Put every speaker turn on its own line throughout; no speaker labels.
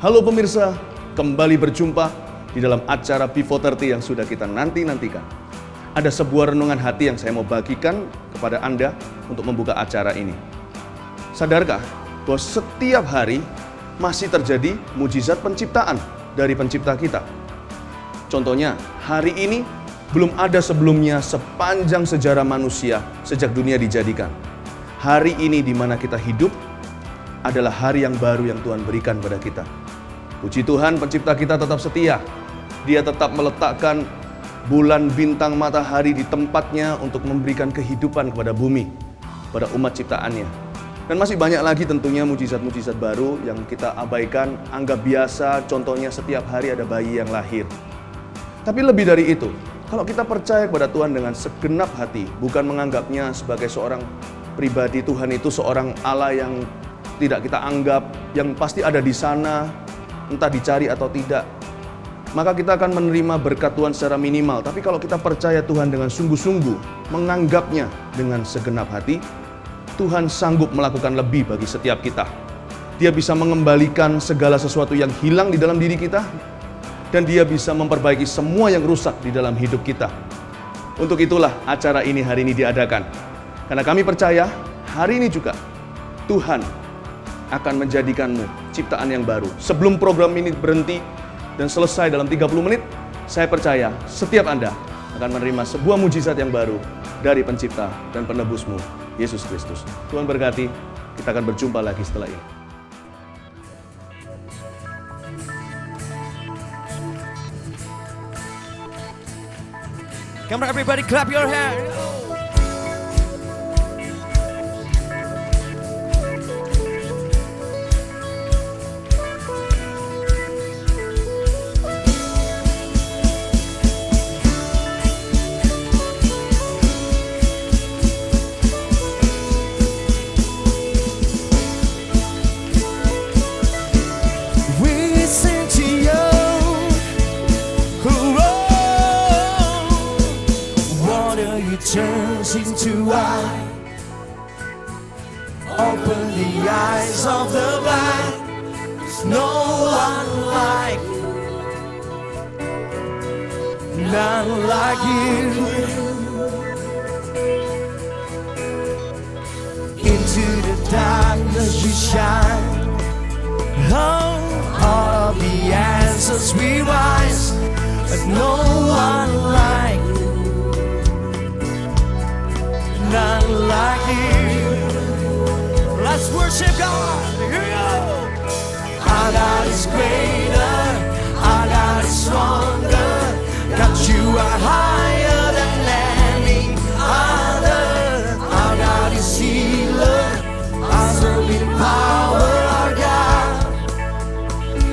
Halo pemirsa, kembali berjumpa di dalam acara Pivo30 yang sudah kita nantikan. Ada sebuah renungan hati yang saya mau bagikan kepada Anda untuk membuka acara ini. Sadarkah bahwa setiap hari masih terjadi mujizat penciptaan dari pencipta kita? Contohnya, hari ini belum ada sebelumnya sepanjang sejarah manusia sejak dunia dijadikan. Hari ini di mana kita hidup adalah hari yang baru yang Tuhan berikan pada kita. Puji Tuhan, pencipta kita tetap setia. Dia tetap meletakkan bulan, bintang, matahari di tempatnya untuk memberikan kehidupan kepada bumi, pada umat ciptaannya. Dan masih banyak lagi tentunya mujizat-mujizat baru yang kita abaikan, anggap biasa, contohnya setiap hari ada bayi yang lahir. Tapi lebih dari itu, kalau kita percaya kepada Tuhan dengan segenap hati, bukan menganggapnya sebagai seorang pribadi, Tuhan itu seorang Allah yang tidak kita anggap, yang pasti ada di sana, entah dicari atau tidak, maka kita akan menerima berkat Tuhan secara minimal. Tapi kalau kita percaya Tuhan dengan sungguh-sungguh, menganggapnya dengan segenap hati, Tuhan sanggup melakukan lebih bagi setiap kita. Dia bisa mengembalikan segala sesuatu yang hilang di dalam diri kita, dan Dia bisa memperbaiki semua yang rusak di dalam hidup kita. Untuk itulah acara ini hari ini diadakan. Karena kami percaya hari ini juga Tuhan akan menjadikanmu ciptaan yang baru. Sebelum program ini berhenti dan selesai dalam 30 menit, saya percaya setiap Anda akan menerima sebuah mujizat yang baru dari pencipta dan penebusmu, Yesus Kristus. Tuhan berkati, kita akan berjumpa lagi setelah ini.
Come on, everybody, clap your hands. We sing to you, water you turns into wine. Open the eyes of the blind. There's no one like you, none like you. Into the darkness you shine. Oh, all of the answers we rise, but no one like you, none like you. Let's worship God. Here we go. Our God is greater, our God is stronger. God, you are higher than any other. Our God is healer, awesome in power. Our God,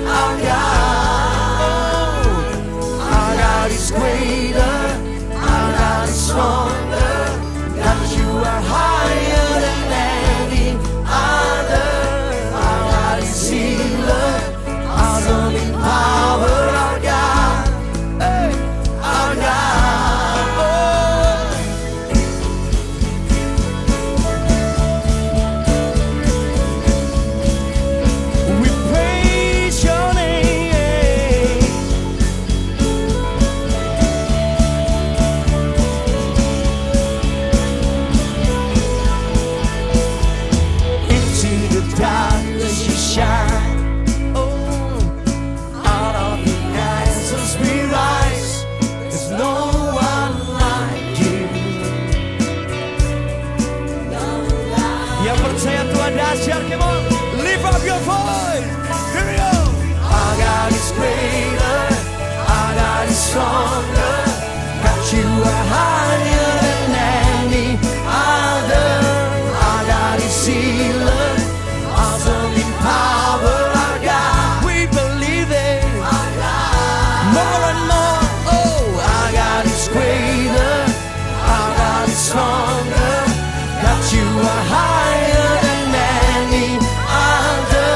our God, our God is greater, our God is stronger. God, you are higher than any other. Our God is healer, awesome in power. Our God, hey, our God. We praise your name. Into the darkness you shine. Oh, out of the answers we rise. There's no one like you. Yang percaya Tuhan dahsyat, come on, lift up your voice. Here we go. Our God is greater, our God is stronger. God, you are higher than any other. Our God is healer, awesome in power. Our God, we believe it. Our God, more and more. Oh, our God is greater, our God is stronger. God, you are higher than any other.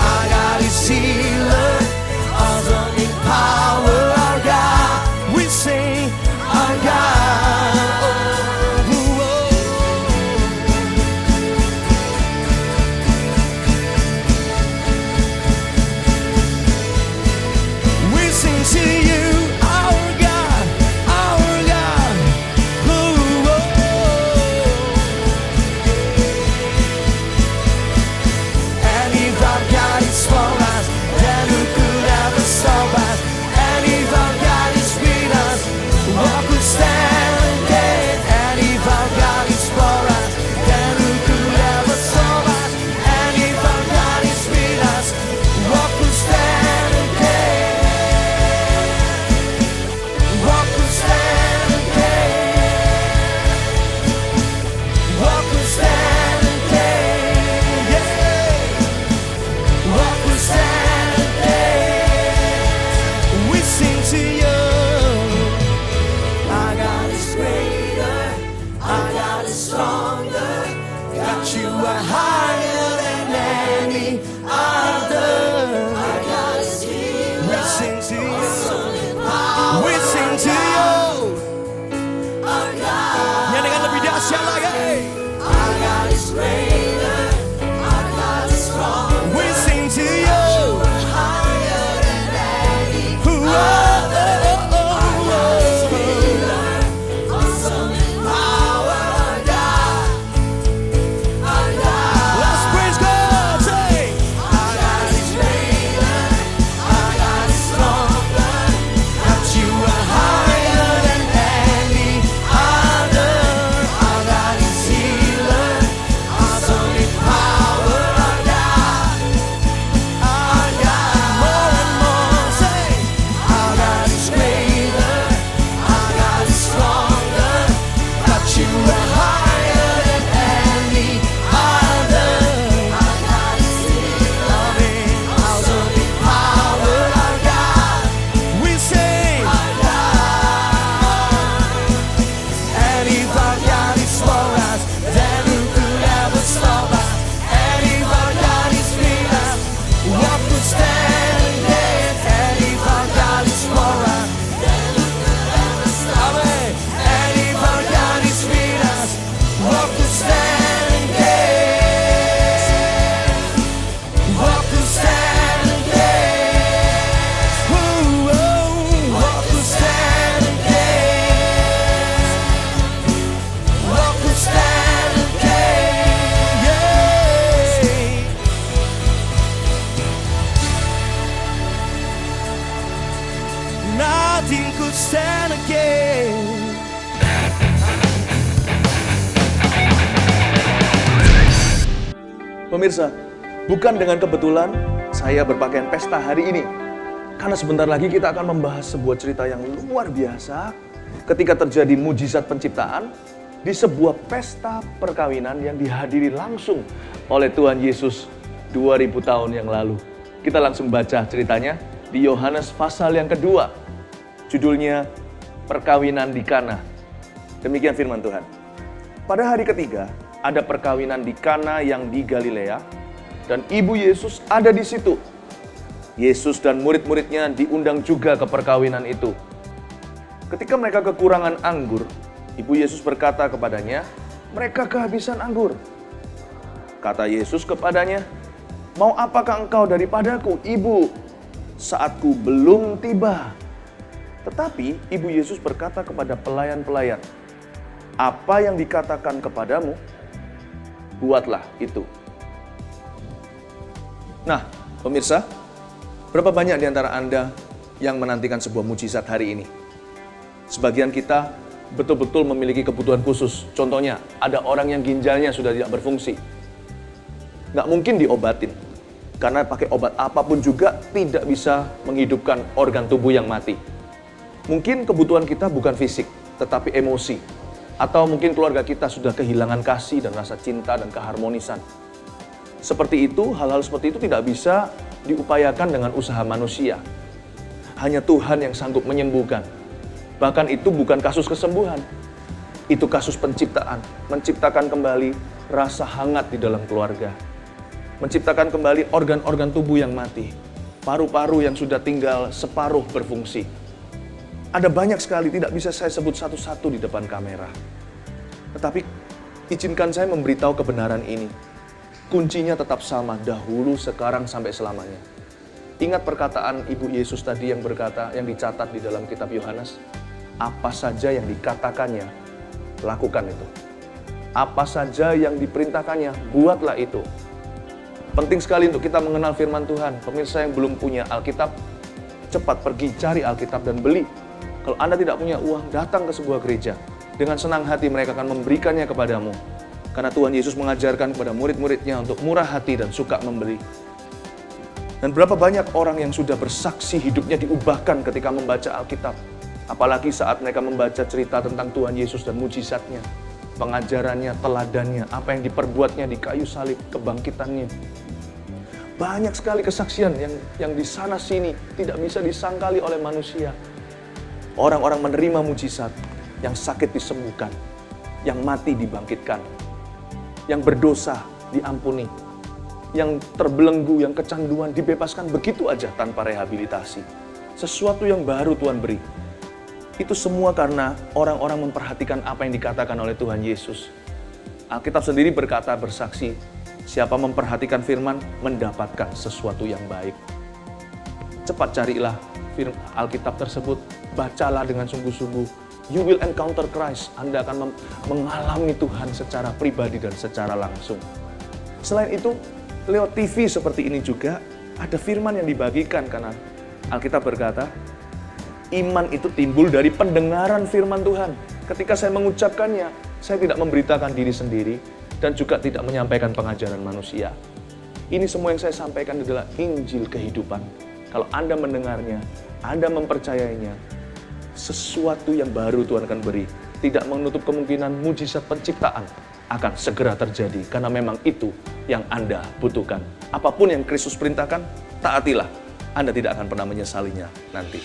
Our God is healer, awesome in power. Our God, we sing, our God.
Pemirsa, bukan dengan kebetulan saya berpakaian pesta hari ini. Karena sebentar lagi kita akan membahas sebuah cerita yang luar biasa ketika terjadi mujizat penciptaan di sebuah pesta perkawinan yang dihadiri langsung oleh Tuhan Yesus 2000 tahun yang lalu. Kita langsung baca ceritanya di Yohanes pasal yang kedua. Judulnya Perkawinan di Kana. Demikian firman Tuhan. Pada hari ketiga, ada perkawinan di Kana yang di Galilea, dan ibu Yesus ada di situ. Yesus dan murid-muridnya diundang juga ke perkawinan itu. Ketika mereka kekurangan anggur, ibu Yesus berkata kepadanya, mereka kehabisan anggur. Kata Yesus kepadanya, mau apakah engkau daripadaku, ibu? Saatku belum tiba. Tetapi ibu Yesus berkata kepada pelayan-pelayan, apa yang dikatakan kepadamu, buatlah itu. Nah, pemirsa, berapa banyak di antara Anda yang menantikan sebuah mujizat hari ini? Sebagian kita betul-betul memiliki kebutuhan khusus. Contohnya, ada orang yang ginjalnya sudah tidak berfungsi. Nggak mungkin diobatin. Karena pakai obat apapun juga tidak bisa menghidupkan organ tubuh yang mati. Mungkin kebutuhan kita bukan fisik, tetapi emosi. Atau mungkin keluarga kita sudah kehilangan kasih dan rasa cinta dan keharmonisan. Seperti itu, hal-hal seperti itu tidak bisa diupayakan dengan usaha manusia. Hanya Tuhan yang sanggup menyembuhkan. Bahkan itu bukan kasus kesembuhan. Itu kasus penciptaan. Menciptakan kembali rasa hangat di dalam keluarga. Menciptakan kembali organ-organ tubuh yang mati. Paru-paru yang sudah tinggal separuh berfungsi. Ada banyak sekali, tidak bisa saya sebut satu-satu di depan kamera. Tetapi izinkan saya memberitahu kebenaran ini. Kuncinya tetap sama, dahulu, sekarang, sampai selamanya. Ingat perkataan Ibu Yesus tadi yang berkata, yang dicatat di dalam kitab Yohanes. Apa saja yang dikatakannya, lakukan itu. Apa saja yang diperintahkannya, buatlah itu. Penting sekali untuk kita mengenal firman Tuhan. Pemirsa yang belum punya Alkitab, cepat pergi cari Alkitab dan beli. Kalau Anda tidak punya uang, datang ke sebuah gereja. Dengan senang hati mereka akan memberikannya kepadamu. Karena Tuhan Yesus mengajarkan kepada murid-muridnya untuk murah hati dan suka memberi. Dan berapa banyak orang yang sudah bersaksi hidupnya diubahkan ketika membaca Alkitab. Apalagi saat mereka membaca cerita tentang Tuhan Yesus dan mujizatnya. Pengajarannya, teladannya, apa yang diperbuatnya di kayu salib, kebangkitannya. Banyak sekali kesaksian yang di sana sini tidak bisa disangkali oleh manusia. Orang-orang menerima mujizat, yang sakit disembuhkan, yang mati dibangkitkan, yang berdosa diampuni, yang terbelenggu, yang kecanduan dibebaskan begitu aja tanpa rehabilitasi. Sesuatu yang baru Tuhan beri. Itu semua karena orang-orang memperhatikan apa yang dikatakan oleh Tuhan Yesus. Alkitab sendiri berkata, bersaksi, siapa memperhatikan firman mendapatkan sesuatu yang baik. Cepat carilah Alkitab tersebut, bacalah dengan sungguh-sungguh. You will encounter Christ. Anda akan mengalami Tuhan secara pribadi dan secara langsung. Selain itu, lewat TV seperti ini juga ada firman yang dibagikan karena Alkitab berkata, iman itu timbul dari pendengaran firman Tuhan. Ketika saya mengucapkannya, saya tidak memberitakan diri sendiri dan juga tidak menyampaikan pengajaran manusia. Ini semua yang saya sampaikan adalah Injil kehidupan. Kalau Anda mendengarnya, Anda mempercayainya, sesuatu yang baru Tuhan akan beri. Tidak menutup kemungkinan mujizat penciptaan akan segera terjadi. Karena memang itu yang Anda butuhkan. Apapun yang Kristus perintahkan, taatilah. Anda tidak akan pernah menyesalinya nanti.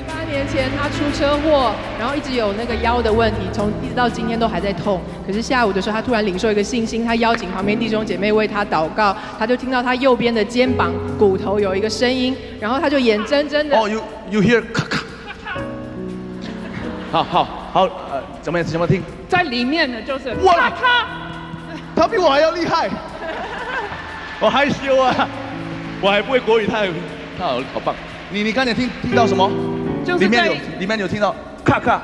18年前他出车祸，然后一直有那个腰的问题，一直到今天都还在痛。可是下午的时候，他突然领受一个信心，他邀请旁边弟兄姐妹为他祷告，他就听到他右边的肩膀骨头有一个声音，然后他就眼睁睁的。
Oh, you hear 咔咔。好，怎么听？
在里面的就是
哇，他比我还要厉害，我害羞啊，我还不会国语，他好棒。你刚才听到什么？
就是
里面有听到咔咔，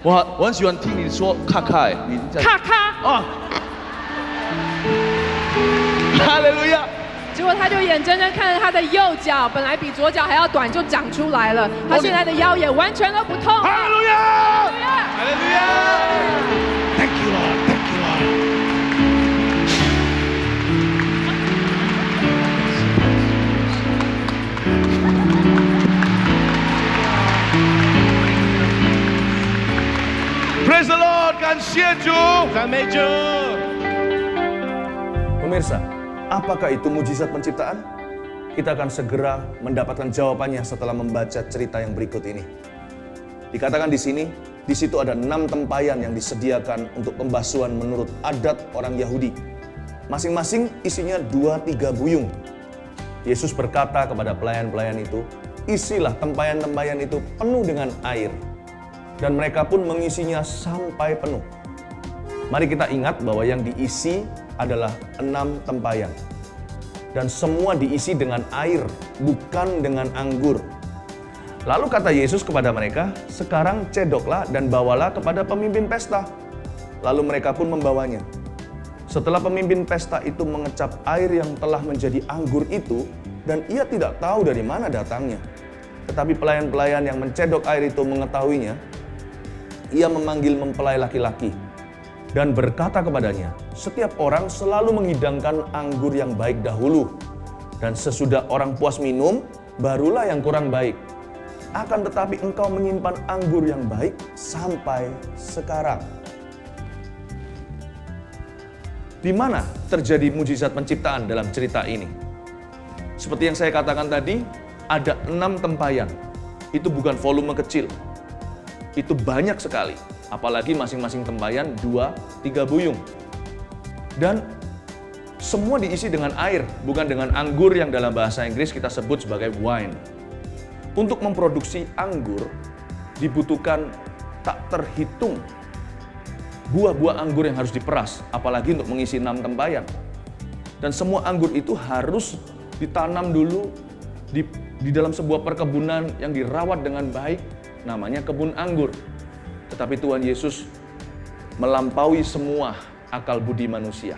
我很喜欢听你说咔咔，你在
咔咔
啊，哈利路亚。
结果他就眼睁睁看着他的右脚本来比左脚还要短就长出来了，他现在的腰也完全都不痛。
哈利路亚，哈利路亚 ，Thank you Lord，Thank you Lord。
谢主，赞美主。
Pemirsa, apakah itu mujizat penciptaan? Kita akan segera mendapatkan jawabannya setelah membaca cerita yang berikut ini. Dikatakan di sini, di situ ada 6 tempayan yang disediakan untuk pembasuhan menurut adat orang Yahudi. Masing-masing isinya 2-3 buyung. Yesus berkata kepada pelayan-pelayan itu, isilah tempayan-tempayan itu penuh dengan air. Dan mereka pun mengisinya sampai penuh. Mari kita ingat bahwa yang diisi adalah 6 tempayan. Dan semua diisi dengan air, bukan dengan anggur. Lalu kata Yesus kepada mereka, sekarang cedoklah dan bawalah kepada pemimpin pesta. Lalu mereka pun membawanya. Setelah pemimpin pesta itu mengecap air yang telah menjadi anggur itu, dan ia tidak tahu dari mana datangnya. Tetapi pelayan-pelayan yang mencedok air itu mengetahuinya, ia memanggil mempelai laki-laki dan berkata kepadanya, setiap orang selalu menghidangkan anggur yang baik dahulu, dan sesudah orang puas minum, barulah yang kurang baik. Akan tetapi engkau menyimpan anggur yang baik sampai sekarang. Di mana terjadi mujizat penciptaan dalam cerita ini? Seperti yang saya katakan tadi, ada 6 tempayan. Itu bukan volume kecil. Itu banyak sekali. Apalagi masing-masing tempayan 2-3 buyung. Dan semua diisi dengan air, bukan dengan anggur yang dalam bahasa Inggris kita sebut sebagai wine. Untuk memproduksi anggur dibutuhkan tak terhitung buah-buah anggur yang harus diperas, apalagi untuk mengisi 6 tempayan. Dan semua anggur itu harus ditanam dulu di dalam sebuah perkebunan yang dirawat dengan baik, namanya kebun anggur. Tetapi Tuhan Yesus melampaui semua akal budi manusia.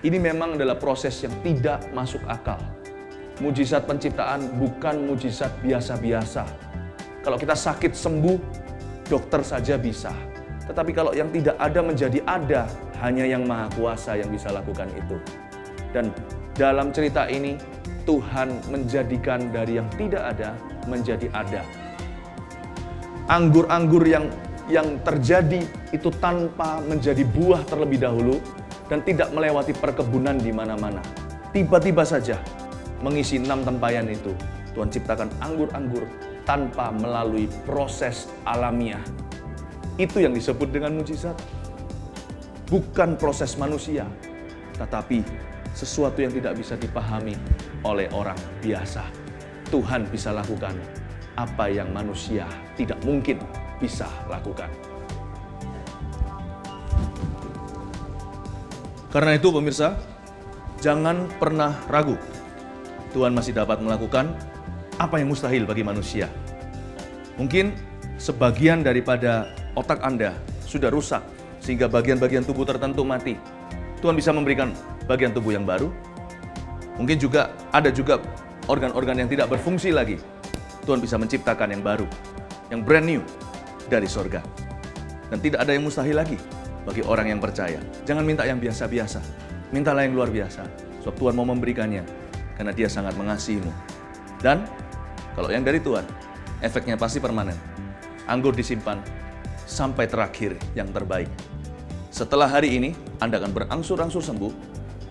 Ini memang adalah proses yang tidak masuk akal. Mujizat penciptaan bukan mujizat biasa-biasa. Kalau kita sakit sembuh, dokter saja bisa. Tetapi kalau yang tidak ada menjadi ada, hanya yang Maha Kuasa yang bisa lakukan itu. Dan dalam cerita ini, Tuhan menjadikan dari yang tidak ada menjadi ada. Anggur-anggur yang terjadi itu tanpa menjadi buah terlebih dahulu dan tidak melewati perkebunan di mana-mana. Tiba-tiba saja mengisi 6 tempayan itu, Tuhan ciptakan anggur-anggur tanpa melalui proses alamiah. Itu yang disebut dengan mujizat. Bukan proses manusia, tetapi sesuatu yang tidak bisa dipahami oleh orang biasa. Tuhan bisa lakukan apa yang manusia tidak mungkin bisa lakukan. Karena itu pemirsa, jangan pernah ragu. Tuhan masih dapat melakukan apa yang mustahil bagi manusia. Mungkin sebagian daripada otak Anda sudah rusak sehingga bagian-bagian tubuh tertentu mati. Tuhan bisa memberikan bagian tubuh yang baru. Mungkin juga ada organ-organ yang tidak berfungsi lagi. Tuhan bisa menciptakan yang baru, yang brand new dari sorga. Dan tidak ada yang mustahil lagi bagi orang yang percaya. Jangan minta yang biasa-biasa, mintalah yang luar biasa. Sebab Tuhan mau memberikannya, karena Dia sangat mengasihimu. Dan kalau yang dari Tuhan, efeknya pasti permanen. Anggur disimpan sampai terakhir yang terbaik. Setelah hari ini, Anda akan berangsur-angsur sembuh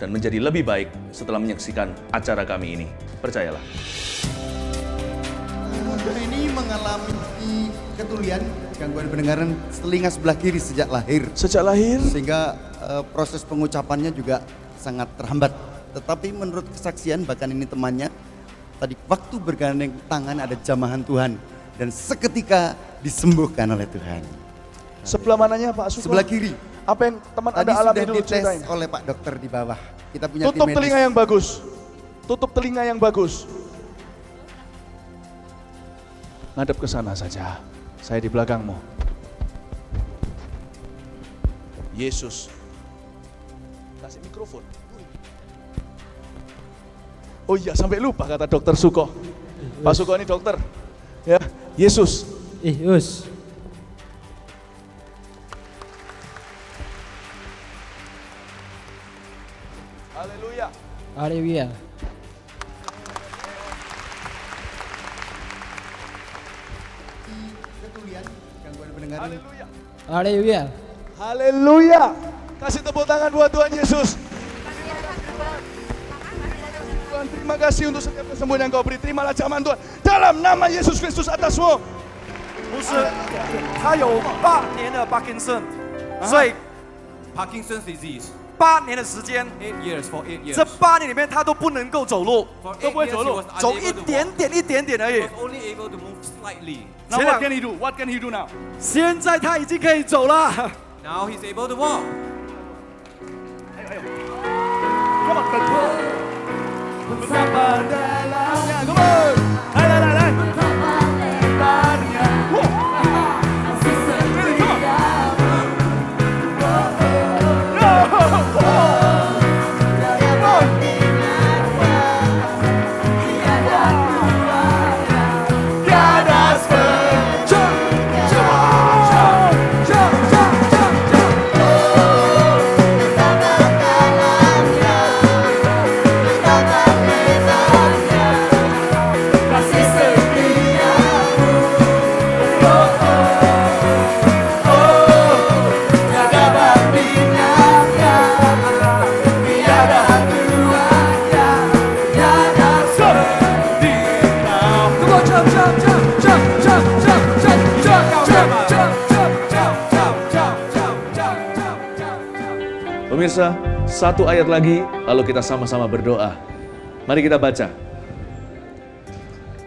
dan menjadi lebih baik setelah menyaksikan acara kami ini. Percayalah.
Ini mengalami ketulian, gangguan pendengaran telinga sebelah kiri sejak lahir.
Sejak lahir?
Sehingga proses pengucapannya juga sangat terhambat. Tetapi menurut kesaksian, bahkan ini temannya, tadi waktu bergandeng tangan ada jamahan Tuhan. Dan seketika disembuhkan oleh Tuhan.
Sebelah mananya Pak Suko?
Sebelah kiri.
Apa yang teman
Tadi
Anda alami
sudah
dulu
dites
ceritain?
oleh Pak Dokter di bawah. Kita punya
Tutup
tim medis.
telinga yang bagus. Tutup telinga yang bagus. Ngadep ke sana saja. Saya di belakangmu. Yesus. Kasih mikrofon. Oh iya, sampai lupa kata Dokter Suko. Pak Suko ini dokter. Ya, Yesus.
Yesus.
Haleluya.
Haleluya.
Ketulian, gangguan pendengaran.
Haleluya.
Haleluya.
Haleluya. Kasih tepuk tangan buat Tuhan Yesus. Tuhan, terima kasih untuk setiap kesembuhan yang Kau beri. Terimalah jamahan Tuhan. Dalam nama Yesus Kristus atasmu.
不是，他有8年的 Parkinson，所以
Parkinson's disease.
8年的时间，
8 years for 8 years.
这8年里面他都不能够走路，
For
都不会
8 years
走路，
he was
走
unable
一
to
点
walk.
点一点点而
He
已。
was only able to move slightly.
Now what can he do? What can he do now?
现在他已经可以走了。
Now he's able to walk.
Come on, bersama dalamnya. Come on. 来。
Pemirsa, satu ayat lagi, lalu kita sama-sama berdoa. Mari kita baca.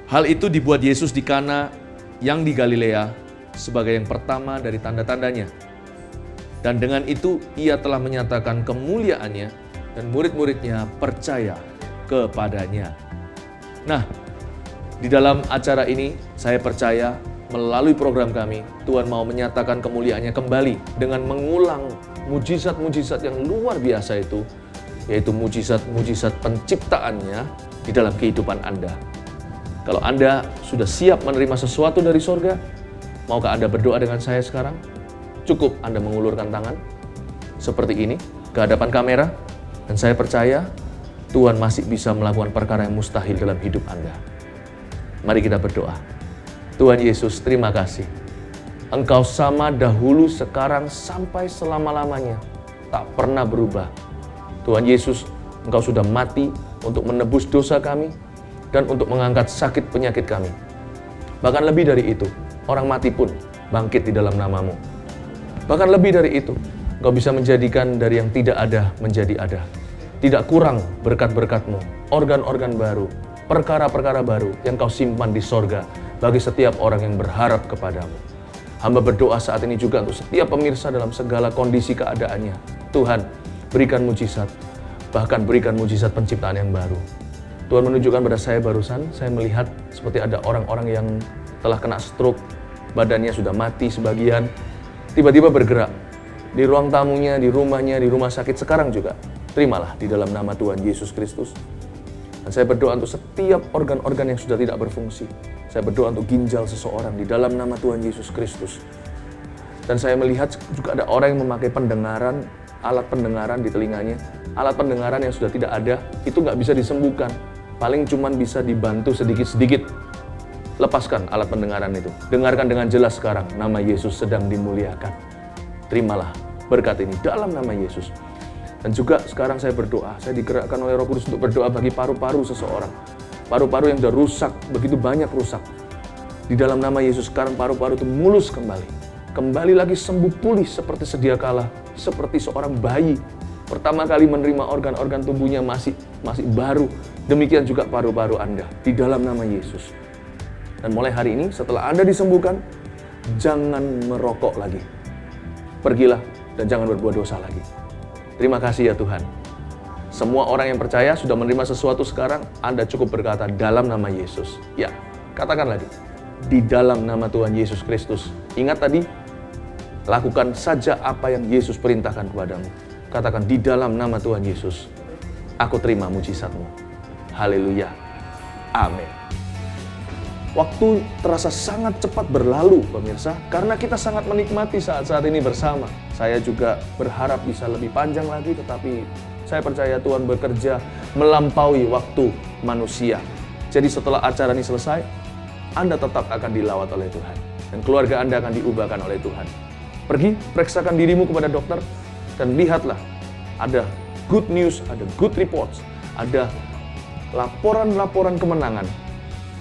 Hal itu dibuat Yesus di Kana yang di Galilea sebagai yang pertama dari tanda-tandanya. Dan dengan itu ia telah menyatakan kemuliaannya dan murid-muridnya percaya kepadanya. Nah, di dalam acara ini saya percaya melalui program kami, Tuhan mau menyatakan kemuliaannya kembali dengan mengulang mujizat-mujizat yang luar biasa itu, yaitu mujizat-mujizat penciptaannya di dalam kehidupan Anda. Kalau Anda sudah siap menerima sesuatu dari sorga, maukah Anda berdoa dengan saya sekarang? Cukup Anda mengulurkan tangan seperti ini ke hadapan kamera, dan saya percaya Tuhan masih bisa melakukan perkara yang mustahil dalam hidup Anda. Mari kita berdoa. Tuhan Yesus, terima kasih. Engkau sama dahulu, sekarang, sampai selama-lamanya. Tak pernah berubah. Tuhan Yesus, Engkau sudah mati untuk menebus dosa kami dan untuk mengangkat sakit penyakit kami. Bahkan lebih dari itu, orang mati pun bangkit di dalam nama-Mu. Bahkan lebih dari itu, Engkau bisa menjadikan dari yang tidak ada menjadi ada. Tidak kurang berkat-berkat-Mu, organ-organ baru, perkara-perkara baru yang Kau simpan di sorga bagi setiap orang yang berharap kepadamu. Hamba berdoa saat ini juga untuk setiap pemirsa dalam segala kondisi keadaannya. Tuhan, berikan mujizat, bahkan berikan mujizat penciptaan yang baru. Tuhan menunjukkan pada saya barusan, saya melihat seperti ada orang-orang yang telah kena stroke, badannya sudah mati sebagian, tiba-tiba bergerak. Di ruang tamunya, di rumahnya, di rumah sakit sekarang juga. Terimalah di dalam nama Tuhan Yesus Kristus. Dan saya berdoa untuk setiap organ-organ yang sudah tidak berfungsi. Saya berdoa untuk ginjal seseorang di dalam nama Tuhan Yesus Kristus. Dan saya melihat juga ada orang yang memakai pendengaran, alat pendengaran di telinganya. Alat pendengaran yang sudah tidak ada, itu nggak bisa disembuhkan. Paling cuman bisa dibantu sedikit-sedikit. Lepaskan alat pendengaran itu. Dengarkan dengan jelas sekarang, nama Yesus sedang dimuliakan. Terimalah berkat ini dalam nama Yesus. Dan juga sekarang saya berdoa, saya digerakkan oleh Roh Kudus untuk berdoa bagi paru-paru seseorang. Paru-paru yang sudah rusak, begitu banyak rusak. Di dalam nama Yesus sekarang paru-paru itu mulus kembali. Kembali lagi sembuh pulih seperti sedia kala, seperti seorang bayi. Pertama kali menerima organ-organ tubuhnya masih baru. Demikian juga paru-paru Anda, di dalam nama Yesus. Dan mulai hari ini setelah Anda disembuhkan, jangan merokok lagi. Pergilah dan jangan berbuat dosa lagi. Terima kasih ya Tuhan. Semua orang yang percaya sudah menerima sesuatu sekarang, Anda cukup berkata dalam nama Yesus. Ya, katakan lagi. Di dalam nama Tuhan Yesus Kristus. Ingat tadi, lakukan saja apa yang Yesus perintahkan kepadamu. Katakan di dalam nama Tuhan Yesus. Aku terima mujizat-Mu. Haleluya. Amin. Waktu terasa sangat cepat berlalu, pemirsa, karena kita sangat menikmati saat-saat ini bersama. Saya juga berharap bisa lebih panjang lagi, tetapi saya percaya Tuhan bekerja melampaui waktu manusia. Jadi setelah acara ini selesai, Anda tetap akan dilawat oleh Tuhan. Dan keluarga Anda akan diubahkan oleh Tuhan. Pergi, periksakan dirimu kepada dokter, dan lihatlah, ada good news, ada good reports, ada laporan-laporan kemenangan.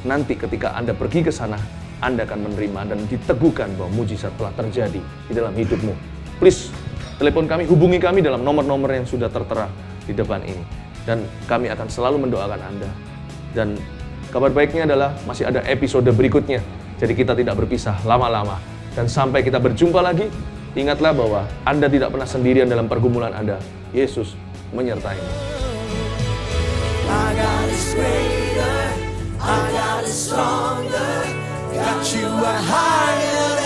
Nanti ketika Anda pergi ke sana, Anda akan menerima dan diteguhkan bahwa mujizat telah terjadi di dalam hidupmu. Please, telepon kami, hubungi kami dalam nomor-nomor yang sudah tertera di depan ini. Dan kami akan selalu mendoakan Anda. Dan kabar baiknya adalah masih ada episode berikutnya. Jadi kita tidak berpisah lama-lama. Dan sampai kita berjumpa lagi, ingatlah bahwa Anda tidak pernah sendirian dalam pergumulan Anda. Yesus menyertaimu.
I got is greater, I got is stronger, got you a higher